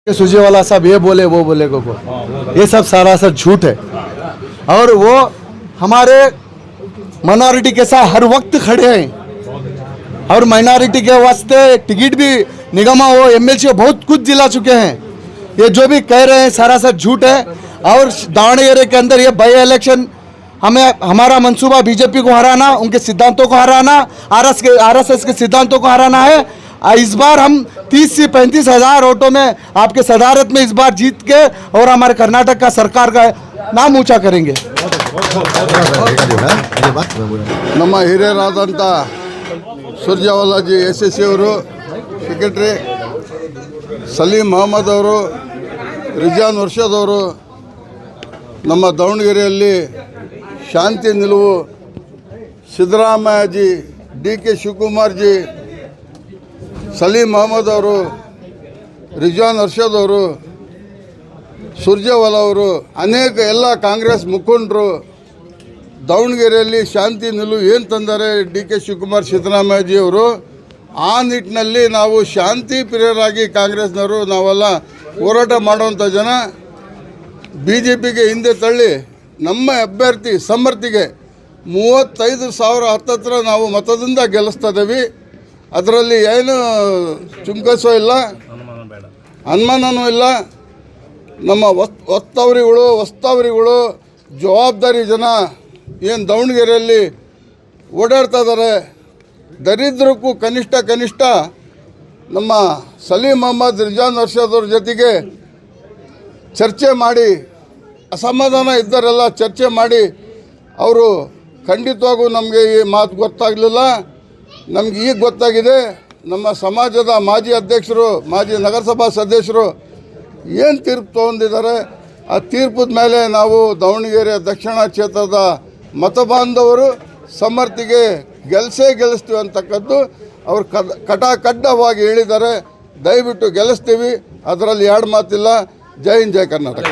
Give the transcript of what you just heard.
सुरजेवाला साहब ये बोले वो बोले को ये सब सारा सब झूठ है। और वो हमारे माइनॉरिटी के साथ हर वक्त खड़े हैं और माइनॉरिटी के वास्ते टिकट भी निगम वो एमएलसी बहुत कुछ दिला चुके हैं। ये जो भी कह रहे हैं सारा सब झूठ है। और दावणगेरे के अंदर ये बाई इलेक्शन हमें हमारा मंसूबा बीजेपी को हराना, उनके सिद्धांतों को हराना, आरएसएस के सिद्धांतों को हराना है। इस बार हम 30 से 35 हज़ार वोटों में आपके सदारत में इस बार जीत के और हमारे कर्नाटक का सरकार का नाम ऊंचा करेंगे। ನಮ್ಮ ಹಿರಿಯರಾದಂಥ ಸುರ್ಜೇವಾಲಾಜಿ SSC ಅವರು, ಸೆಕ್ರೆಟರಿ ಸಲೀಂ ಅಹಮದ್ ಅವರು, ರಿಜಾನ್ ವರ್ಷದ್ ಅವರು ನಮ್ಮ ದಾವಣಗೆರೆಯಲ್ಲಿ ಶಾಂತಿ ನಿಲುವು ಸಿದ್ದರಾಮಯ್ಯಜಿ, DK ಶಿವಕುಮಾರ್ ಜಿ, ಸಲೀಂ ಅಹಮದ್ ಅವರು, ರಿಜಾನ್ ವರ್ಷದ್ ಅವರು, ಸುರ್ಜೇವಾಲಾ ಅವರು, ಅನೇಕ ಎಲ್ಲ ಕಾಂಗ್ರೆಸ್ ಮುಖಂಡರು ದಾವಣಗೆರೆಯಲ್ಲಿ ಶಾಂತಿ ನಿಲುವು ಏನು ತಂದರೆ DK ಶಿವಕುಮಾರ್, ಸಿದ್ದರಾಮಯ್ಯಜಿ ಅವರು, ಆ ನಿಟ್ಟಿನಲ್ಲಿ ನಾವು ಶಾಂತಿ ಪ್ರಿಯರಾಗಿ ಕಾಂಗ್ರೆಸ್ನವರು ನಾವೆಲ್ಲ ಹೋರಾಟ ಮಾಡುವಂಥ ಜನ BJPಗೆ ಹಿಂದೆ ತಳ್ಳಿ ನಮ್ಮ ಅಭ್ಯರ್ಥಿ ಸಮರ್ಥಿಗೆ 35,000 ಹತ್ತತ್ರ ನಾವು ಮತದಿಂದ ಗೆಲ್ಲಿಸ್ತಾ ಇದ್ದೀವಿ. ಅದರಲ್ಲಿ ಏನು ಚುಂಕಸೋ ಇಲ್ಲ, ಅನುಮಾನನೂ ಇಲ್ಲ. ನಮ್ಮ ವಸ್ತವರಿಗಳು ಜವಾಬ್ದಾರಿ ಜನ ಏನು ದಾವಣಗೆರೆಯಲ್ಲಿ ಓಡಾಡ್ತಾ ಇದ್ದಾರೆ. ದರಿದ್ರಕ್ಕೂ ಕನಿಷ್ಠ ನಮ್ಮ ಸಲೀಂ ಅಹಮದ್, ರಿಜಾನ್ ವರ್ಷದವ್ರ ಜೊತೆಗೆ ಚರ್ಚೆ ಮಾಡಿ, ಅಸಮಾಧಾನ ಇದ್ದರೆಲ್ಲ ಚರ್ಚೆ ಮಾಡಿ ಅವರು ಖಂಡಿತವಾಗೂ ನಮಗೆ ಈ ಮಾತು ಗೊತ್ತಾಗಲಿಲ್ಲ. ನಮ್ಗೆ ಈಗ ಗೊತ್ತಾಗಿದೆ. ನಮ್ಮ ಸಮಾಜದ ಮಾಜಿ ಅಧ್ಯಕ್ಷರು, ಮಾಜಿ ನಗರಸಭಾ ಸದಸ್ಯರು ಏನು ತೀರ್ಪು ತೊಗೊಂಡಿದ್ದಾರೆ, ಆ ತೀರ್ಪದ ಮೇಲೆ ನಾವು ದಾವಣಗೆರೆ ದಕ್ಷಿಣ ಕ್ಷೇತ್ರದ ಮತಬಾಂಧವರು ಸಮರ್ಥಿಗೆ ಗೆಲ್ಲಿಸ್ತೀವಿ ಅಂತಕ್ಕದ್ದು ಅವರು ಕಡ್ಡಾಯವಾಗಿ ಹೇಳಿದ್ದಾರೆ. ದಯವಿಟ್ಟು ಗೆಲ್ಲಿಸ್ತೀವಿ, ಅದರಲ್ಲಿ ಎರಡು ಮಾತಿಲ್ಲ. ಜೈ ಹಿಂದ್, ಜೈ ಕರ್ನಾಟಕ.